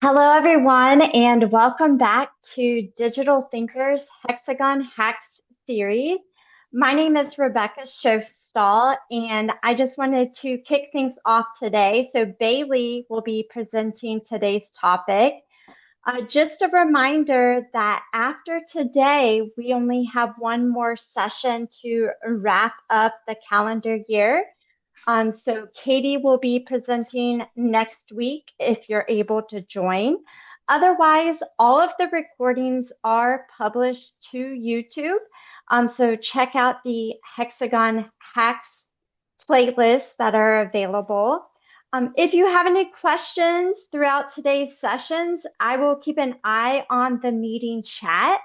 Hello, everyone, and welcome back to Digital Thinkers HxGN Hacks series. My name is Rebecca Schofstall, and I just wanted to kick things off today. So Bailey will be presenting today's topic. Just a reminder that after today, we only have one more session to wrap up the calendar year. So Katie will be presenting next week if you're able to join. Otherwise, all of the recordings are published to YouTube. So check out the HxGN Hacks playlists that are available. If you have any questions throughout today's sessions, I will keep an eye on the meeting chat.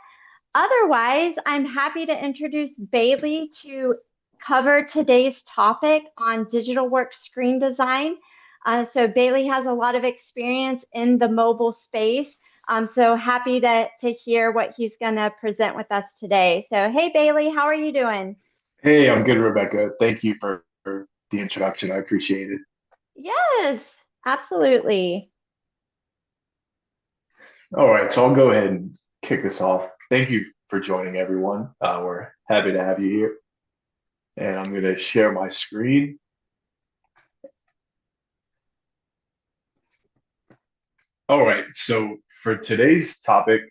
Otherwise, I'm happy to introduce Bailey to cover today's topic on digital work screen design. So Bailey has a lot of experience in the mobile space. So happy to hear what he's going to present with us today. So, hey, Bailey, how are you doing? Hey, I'm good, Rebecca. Thank you for the introduction. I appreciate it. Yes, absolutely. All right, so I'll go ahead and kick this off. Thank you for joining, everyone. We're happy to have you here. And I'm going to share my screen. All right, so for today's topic,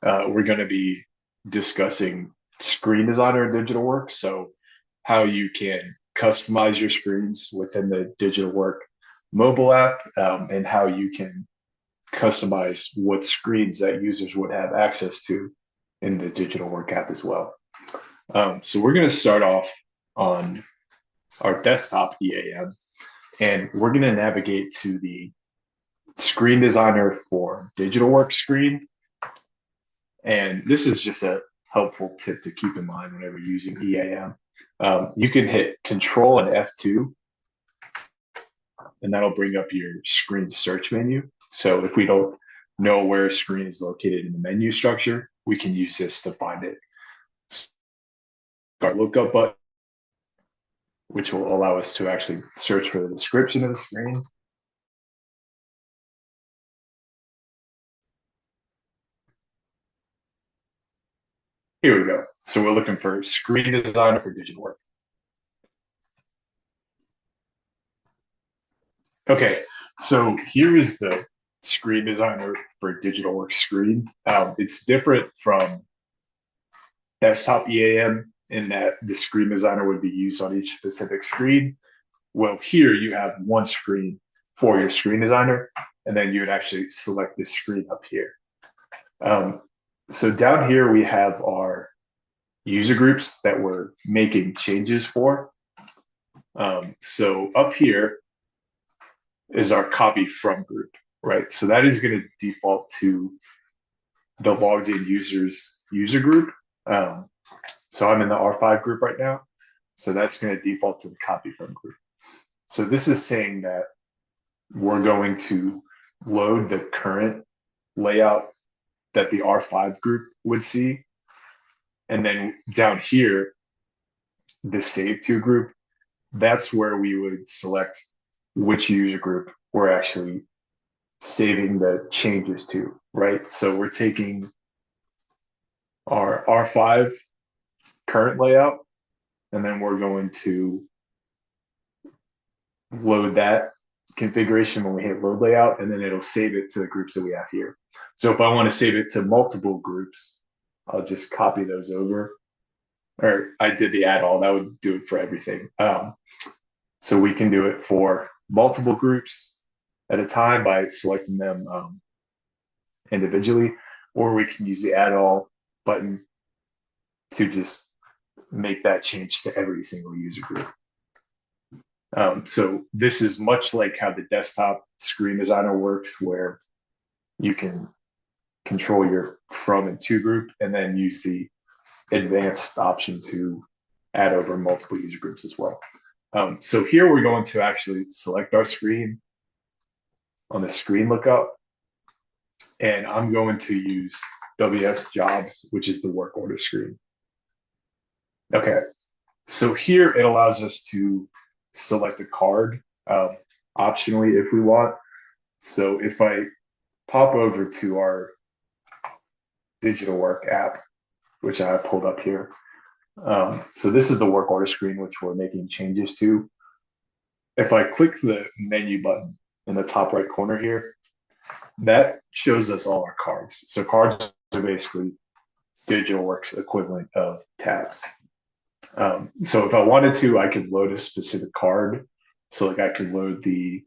we're going to be discussing screen designer and digital work. So, how you can customize your screens within the digital work mobile app, and how you can customize what screens that users would have access to in the digital work app as well. So we're going to start off on our desktop EAM, and we're going to navigate to the screen designer for digital work screen. And this is just a helpful tip to keep in mind whenever using EAM. You can hit Control and F2, and that'll bring up your screen search menu. So if we don't know where a screen is located in the menu structure, we can use this to find it. Our lookup button, which will allow us to actually search for the description of the screen. Here we go. So we're looking for screen designer for digital work. Okay, so here is the screen designer for digital work screen. It's different from desktop EAM in that the screen designer would be used on each specific screen. Well, here you have one screen for your screen designer, and then you would actually select this screen up here. So down here we have our user groups that we're making changes for. So up here is our copy from group, right? So that is going to default to the logged in users user group. So I'm in the R5 group right now. So that's going to default to the copy from group. So this is saying that we're going to load the current layout that the R5 group would see. And then down here, the save to group, that's where we would select which user group we're actually saving the changes to, right? So we're taking our R5 current layout, and then we're going to load that configuration when we hit load layout, and then it'll save it to the groups that we have here. So if I want to save it to multiple groups, I'll just copy those over. Or I did the add all, that would do it for everything. So we can do it for multiple groups at a time by selecting them individually, or we can use the add all button to just make that change to every single user group. So this is much like how the desktop screen designer works, where you can control your from and to group and then use the advanced option to add over multiple user groups as well. So here we're going to actually select our screen on the screen lookup, and I'm going to use WS jobs, which is the work order screen. Okay, so here it allows us to select a card optionally if we want. So if I pop over to our digital work app, which I have pulled up here. So this is the work order screen, which we're making changes to. If I click the menu button in the top right corner here, that shows us all our cards. So cards are basically DigitalWorks equivalent of tabs. So if I wanted to, I could load a specific card. So like I could load the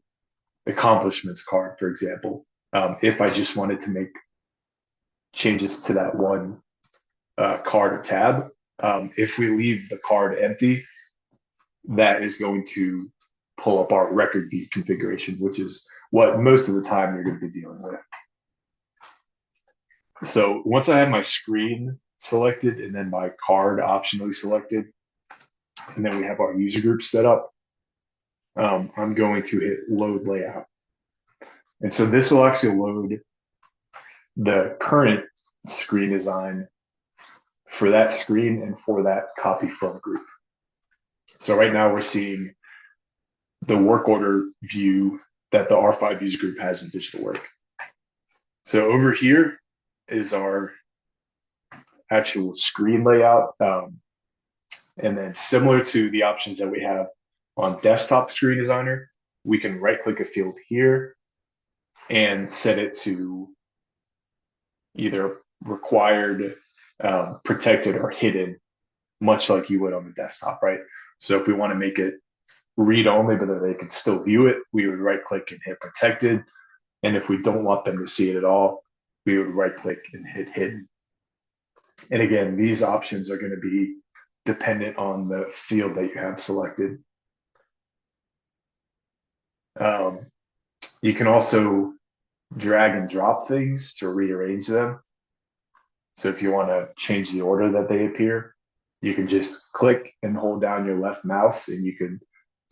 accomplishments card, for example, if I just wanted to make changes to that one card or tab. If we leave the card empty, that is going to pull up our record view configuration, which is what most of the time you're going to be dealing with. So once I have my screen selected and then my card optionally selected, and then we have our user group set up, I'm going to hit load layout. And so this will actually load the current screen design for that screen and for that copy from group. So right now we're seeing the work order view that the R5 user group has in digital work. So over here is our actual screen layout. And then similar to the options that we have on desktop screen designer, we can right click a field here and set it to either required, protected, or hidden, much like you would on the desktop, right? So if we want to make it read only, but that they can still view it, we would right click and hit protected. And if we don't want them to see it at all, we would right click and hit hidden. And again, these options are going to be dependent on the field that you have selected. You can also drag and drop things to rearrange them. So if you want to change the order that they appear, you can just click and hold down your left mouse and you can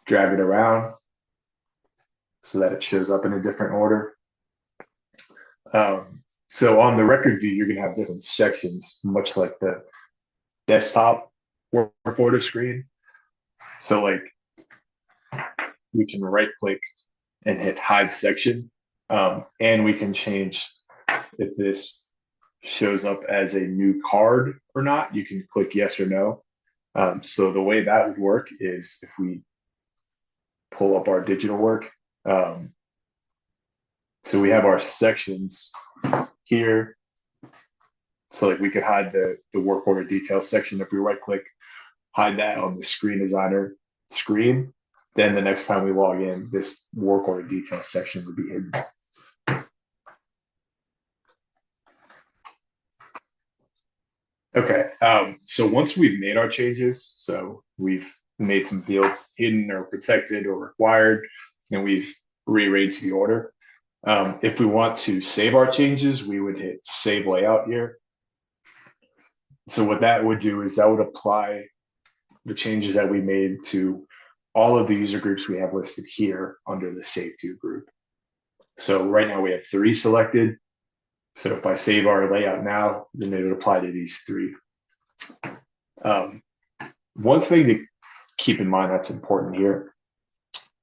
drag it around so that it shows up in a different order. So on the record view, you're going to have different sections, much like the desktop work order screen. So like we can right click and hit hide section. And we can change if this shows up as a new card or not. You can click yes or no. So the way that would work is if we pull up our digital work. So we have our sections here. So like we could hide the work order details section. If we right click, hide that on the screen designer screen, then the next time we log in, this work order details section would be hidden. Okay, so once we've made our changes, so we've made some fields hidden or protected or required, and we've rearranged the order. If we want to save our changes, we would hit save layout here. So what that would do is that would apply the changes that we made to all of the user groups we have listed here under the save to group. So right now we have 3 selected. So if I save our layout now, then it would apply to these 3. One thing to keep in mind that's important here,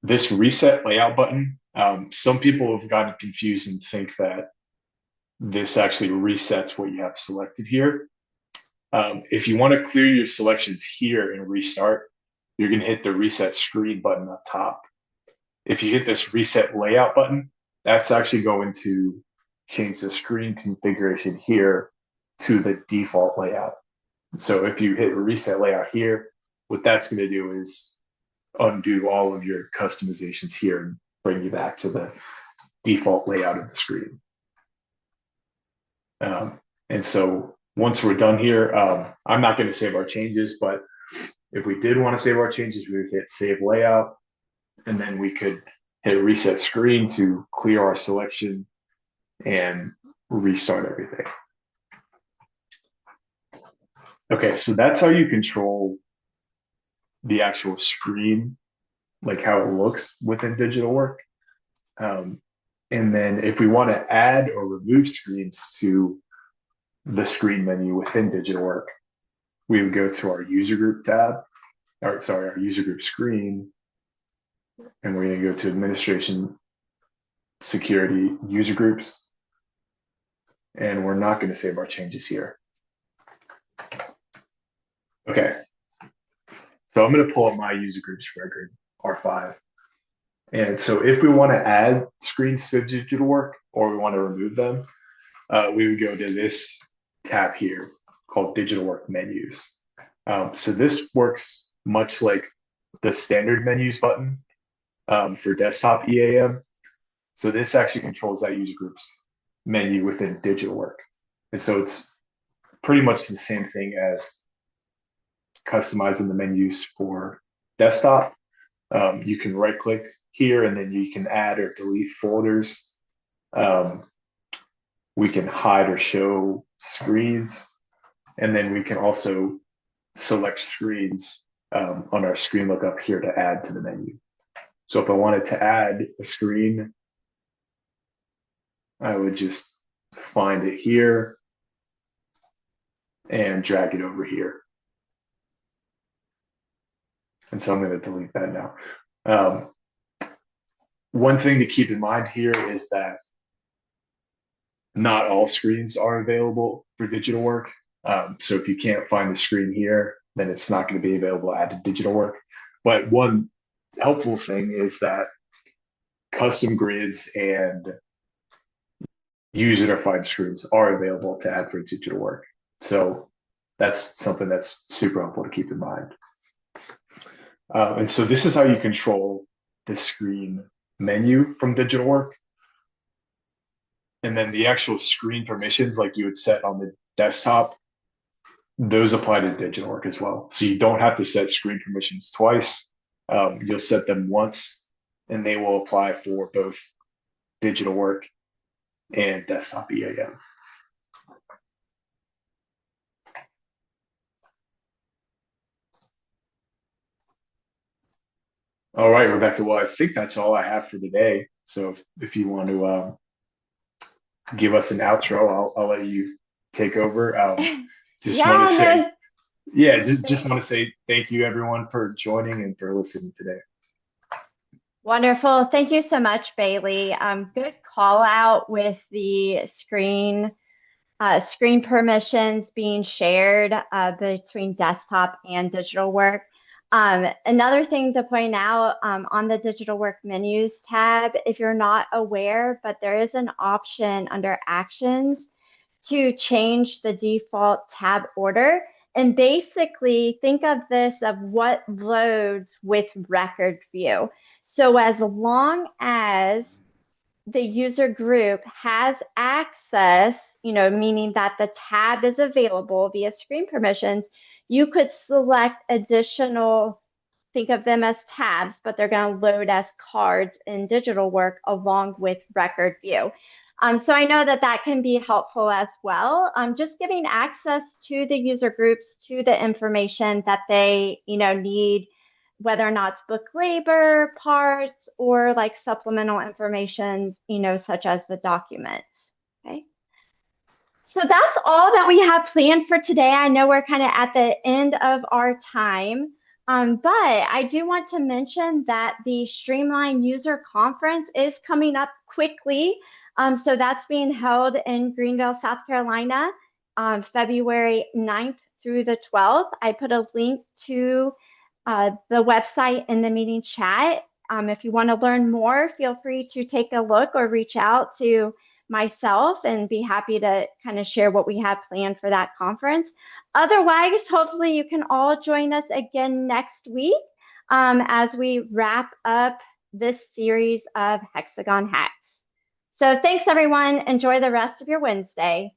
this reset layout button, some people have gotten confused and think that this actually resets what you have selected here. If you want to clear your selections here and restart, you're going to hit the reset screen button up top. If you hit this reset layout button, that's actually going to change the screen configuration here to the default layout. So if you hit reset layout here, what that's going to do is undo all of your customizations here and bring you back to the default layout of the screen. And so once we're done here, I'm not going to save our changes, but if we did want to save our changes, we would hit save layout, and then we could hit reset screen to clear our selection and restart everything. Okay, so that's how you control the actual screen, like how it looks within digital work. And then if we want to add or remove screens to the screen menu within digital work, we would go to our user group tab, or sorry, our user group screen, and we're going to go to administration, security, user groups. and we're not going to save our changes here. Okay, so I'm going to pull up my user groups record, R5. And so if we want to add screens to digital work or we want to remove them, we would go to this tab here called digital work menus. So this works much like the standard menus button for desktop EAM. So this actually controls that user groups menu within digital work. And so it's pretty much the same thing as customizing the menus for desktop. You can right click here and then you can add or delete folders. We can hide or show screens. And then we can also select screens on our screen lookup here to add to the menu. So if I wanted to add a screen, I would just find it here and drag it over here. And so I'm going to delete that now. One thing to keep in mind here is that not all screens are available for digital work. So if you can't find the screen here, then it's not going to be available to add to digital work. But one helpful thing is that custom grids and user-defined screens are available to add for digital work. So that's something that's super helpful to keep in mind. And so this is how you control the screen menu from digital work. And then the actual screen permissions, like you would set on the desktop, those apply to digital work as well. So you don't have to set screen permissions twice. You'll set them once and they will apply for both digital work and desktop EAM. All right, Rebecca. Well, I think that's all I have for today. So if you want to give us an outro, I'll let you take over. Just want to say, just want to say thank you everyone for joining and for listening today. Wonderful. Thank you so much, Bailey. Good call out with the screen permissions being shared between desktop and digital work. Another thing to point out on the digital work menus tab, if you're not aware, but there is an option under actions to change the default tab order. And basically think of this of what loads with record view. So as long as the user group has access, meaning that the tab is available via screen permissions, you could select additional, think of them as tabs, but they're going to load as cards in digital work along with record view. So I know that can be helpful as well. Just giving access to the user groups to the information that they, need, whether or not it's book labor parts or like supplemental information, such as the documents. Okay. So that's all that we have planned for today. I know we're kind of at the end of our time, but I do want to mention that the Streamline User Conference is coming up quickly. So that's being held in Greenville, South Carolina, on February 9th through the 12th. I put a link to the website in the meeting chat. If you want to learn more, feel free to take a look or reach out to myself and be happy to kind of share what we have planned for that conference. Otherwise, hopefully you can all join us again next week as we wrap up this series of HxGN Hacks. So thanks, everyone. Enjoy the rest of your Wednesday.